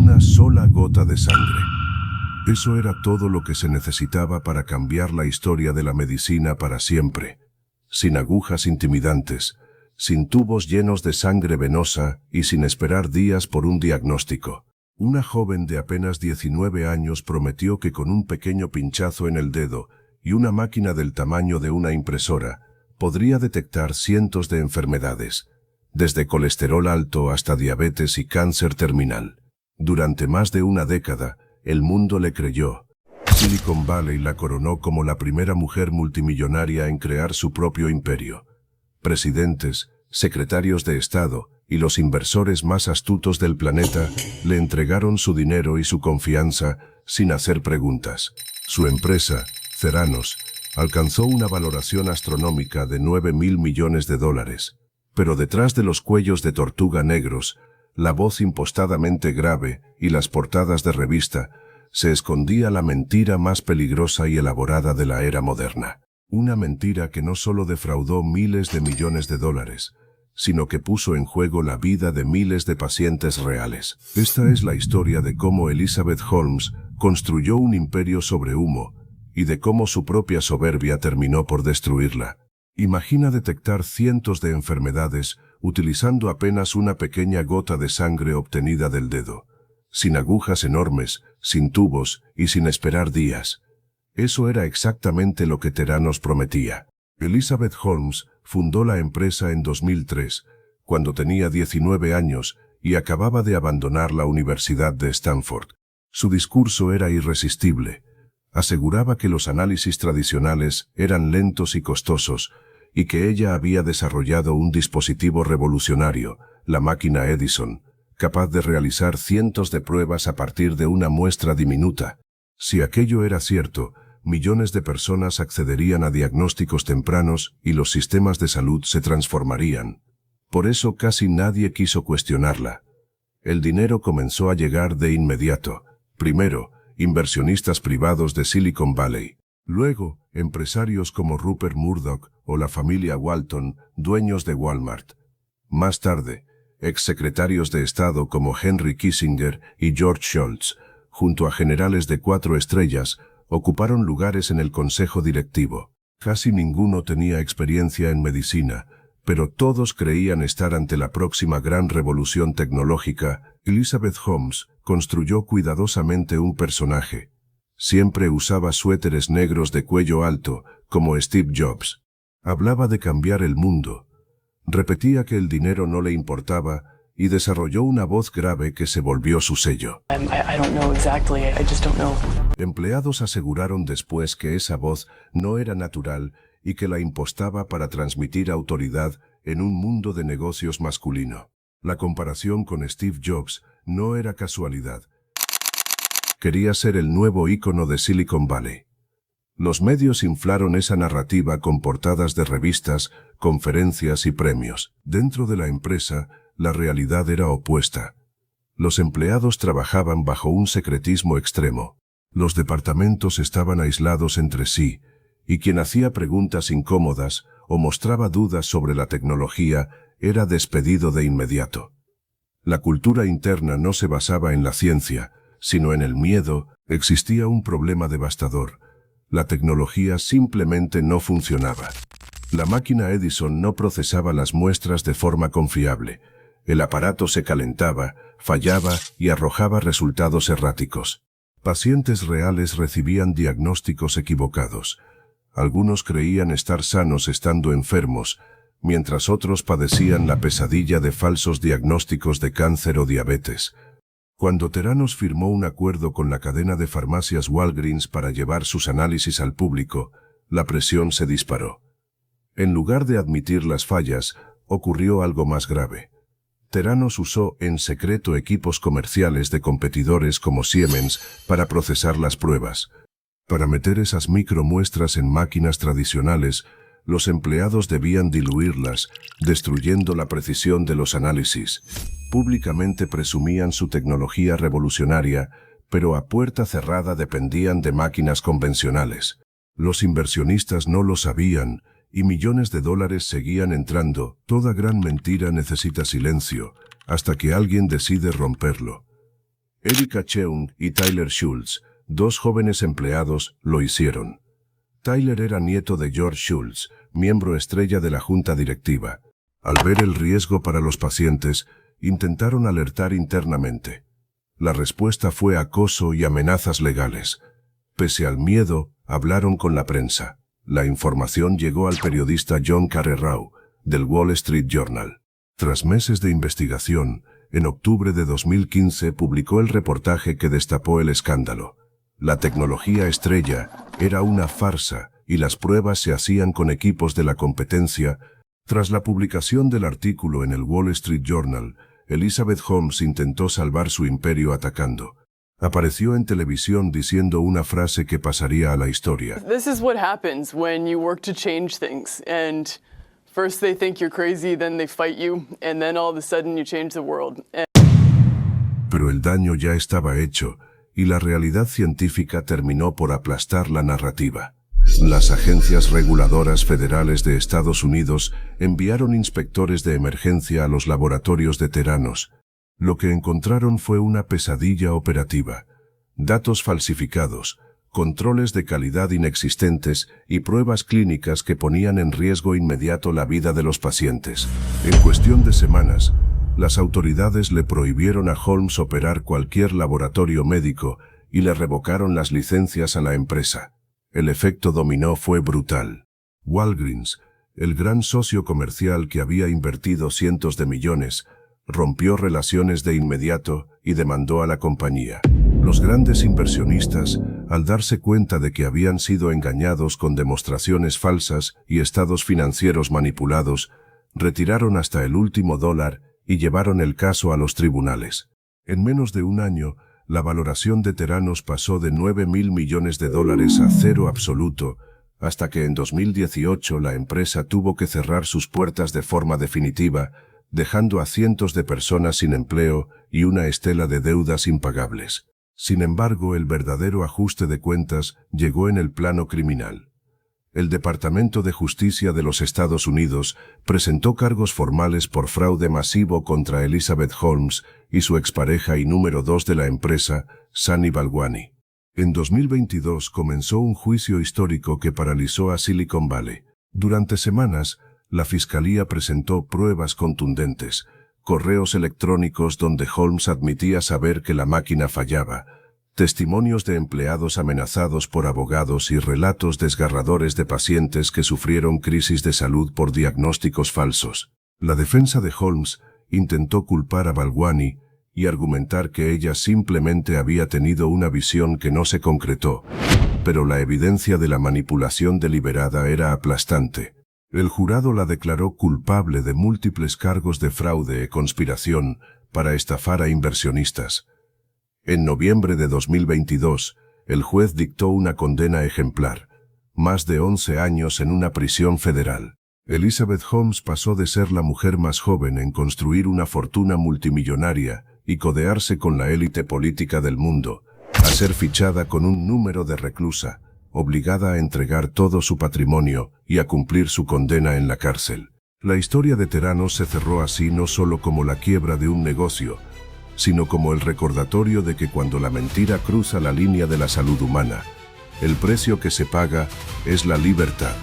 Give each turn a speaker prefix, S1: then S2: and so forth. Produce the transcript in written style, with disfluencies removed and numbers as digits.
S1: Una sola gota de sangre. Eso era todo lo que se necesitaba para cambiar la historia de la medicina para siempre. Sin agujas intimidantes, sin tubos llenos de sangre venosa y sin esperar días por un diagnóstico. Una joven de apenas 19 años prometió que con un pequeño pinchazo en el dedo y una máquina del tamaño de una impresora, podría detectar cientos de enfermedades, desde colesterol alto hasta diabetes y cáncer terminal. Durante más de una década, el mundo le creyó. Silicon Valley la coronó como la primera mujer multimillonaria en crear su propio imperio. Presidentes, secretarios de Estado y los inversores más astutos del planeta le entregaron su dinero y su confianza sin hacer preguntas. Su empresa, Theranos, alcanzó una valoración astronómica de $9.000 millones. Pero detrás de los cuellos de tortuga negros, la voz impostadamente grave y las portadas de revista, se escondía la mentira más peligrosa y elaborada de la era moderna. Una mentira que no solo defraudó miles de millones de dólares, sino que puso en juego la vida de miles de pacientes reales. Esta es la historia de cómo Elizabeth Holmes construyó un imperio sobre humo y de cómo su propia soberbia terminó por destruirla. Imagina detectar cientos de enfermedades utilizando apenas una pequeña gota de sangre obtenida del dedo, sin agujas enormes, sin tubos y sin esperar días. Eso era exactamente lo que Theranos prometía. Elizabeth Holmes fundó la empresa en 2003, cuando tenía 19 años y acababa de abandonar la Universidad de Stanford. Su discurso era irresistible. Aseguraba que los análisis tradicionales eran lentos y costosos, y que ella había desarrollado un dispositivo revolucionario, la máquina Edison, capaz de realizar cientos de pruebas a partir de una muestra diminuta. Si aquello era cierto, millones de personas accederían a diagnósticos tempranos y los sistemas de salud se transformarían. Por eso casi nadie quiso cuestionarla. El dinero comenzó a llegar de inmediato. Primero, inversionistas privados de Silicon Valley. Luego, empresarios como Rupert Murdoch o la familia Walton, dueños de Walmart. Más tarde, exsecretarios de Estado como Henry Kissinger y George Shultz, junto a generales de 4 estrellas, ocuparon lugares en el consejo directivo. Casi ninguno tenía experiencia en medicina, pero todos creían estar ante la próxima gran revolución tecnológica. Elizabeth Holmes construyó cuidadosamente un personaje. Siempre usaba suéteres negros de cuello alto, como Steve Jobs. Hablaba de cambiar el mundo. Repetía que el dinero no le importaba y desarrolló una voz grave que se volvió su sello. Empleados aseguraron después que esa voz no era natural y que la impostaba para transmitir autoridad en un mundo de negocios masculino. La comparación con Steve Jobs no era casualidad. Quería ser el nuevo ícono de Silicon Valley. Los medios inflaron esa narrativa con portadas de revistas, conferencias y premios. Dentro de la empresa, la realidad era opuesta. Los empleados trabajaban bajo un secretismo extremo. Los departamentos estaban aislados entre sí, y quien hacía preguntas incómodas o mostraba dudas sobre la tecnología era despedido de inmediato. La cultura interna no se basaba en la ciencia, sino en el miedo. Existía un problema devastador. La tecnología simplemente no funcionaba. La máquina Edison no procesaba las muestras de forma confiable. El aparato se calentaba, fallaba y arrojaba resultados erráticos. Pacientes reales recibían diagnósticos equivocados. Algunos creían estar sanos estando enfermos, mientras otros padecían la pesadilla de falsos diagnósticos de cáncer o diabetes. Cuando Theranos firmó un acuerdo con la cadena de farmacias Walgreens para llevar sus análisis al público, la presión se disparó. En lugar de admitir las fallas, ocurrió algo más grave. Theranos usó en secreto equipos comerciales de competidores como Siemens para procesar las pruebas. Para meter esas micromuestras en máquinas tradicionales, los empleados debían diluirlas, destruyendo la precisión de los análisis. Públicamente presumían su tecnología revolucionaria, pero a puerta cerrada dependían de máquinas convencionales. Los inversionistas no lo sabían, y millones de dólares seguían entrando. Toda gran mentira necesita silencio, hasta que alguien decide romperlo. Erika Cheung y Tyler Schultz, dos jóvenes empleados, lo hicieron. Tyler era nieto de George Schultz, miembro estrella de la junta directiva. Al ver el riesgo para los pacientes, intentaron alertar internamente. La respuesta fue acoso y amenazas legales. Pese al miedo, hablaron con la prensa. La información llegó al periodista John Carreyrou, del Wall Street Journal. Tras meses de investigación, en octubre de 2015 publicó el reportaje que destapó el escándalo. La tecnología estrella era una farsa y las pruebas se hacían con equipos de la competencia. Tras la publicación del artículo en el Wall Street Journal, Elizabeth Holmes intentó salvar su imperio atacando. Apareció en televisión diciendo una frase que pasaría a la historia.
S2: This is what happens when you work to change things, and first they think you're crazy, then they fight you, and then all of a sudden you change the world.
S1: Pero el daño ya estaba hecho, y la realidad científica terminó por aplastar la narrativa. Las agencias reguladoras federales de Estados Unidos enviaron inspectores de emergencia a los laboratorios de Theranos. Lo que encontraron fue una pesadilla operativa, datos falsificados, controles de calidad inexistentes y pruebas clínicas que ponían en riesgo inmediato la vida de los pacientes. En cuestión de semanas, las autoridades le prohibieron a Holmes operar cualquier laboratorio médico y le revocaron las licencias a la empresa. El efecto dominó fue brutal. Walgreens, el gran socio comercial que había invertido cientos de millones, rompió relaciones de inmediato y demandó a la compañía. Los grandes inversionistas, al darse cuenta de que habían sido engañados con demostraciones falsas y estados financieros manipulados, retiraron hasta el último dólar y llevaron el caso a los tribunales. En menos de un año, la valoración de Theranos pasó de $9.000 millones a cero absoluto, hasta que en 2018 la empresa tuvo que cerrar sus puertas de forma definitiva, dejando a cientos de personas sin empleo y una estela de deudas impagables. Sin embargo, el verdadero ajuste de cuentas llegó en el plano criminal. El Departamento de Justicia de los Estados Unidos presentó cargos formales por fraude masivo contra Elizabeth Holmes y su expareja y número 2 de la empresa, Sunny Balwani. En 2022 comenzó un juicio histórico que paralizó a Silicon Valley. Durante semanas, la Fiscalía presentó pruebas contundentes, correos electrónicos donde Holmes admitía saber que la máquina fallaba, testimonios de empleados amenazados por abogados y relatos desgarradores de pacientes que sufrieron crisis de salud por diagnósticos falsos. La defensa de Holmes intentó culpar a Balwani y argumentar que ella simplemente había tenido una visión que no se concretó, pero la evidencia de la manipulación deliberada era aplastante. El jurado la declaró culpable de múltiples cargos de fraude y conspiración para estafar a inversionistas. En noviembre de 2022, el juez dictó una condena ejemplar, más de 11 años en una prisión federal. Elizabeth Holmes pasó de ser la mujer más joven en construir una fortuna multimillonaria y codearse con la élite política del mundo, a ser fichada con un número de reclusa, obligada a entregar todo su patrimonio y a cumplir su condena en la cárcel. La historia de Theranos se cerró así no solo como la quiebra de un negocio, sino como el recordatorio de que cuando la mentira cruza la línea de la salud humana, el precio que se paga es la libertad.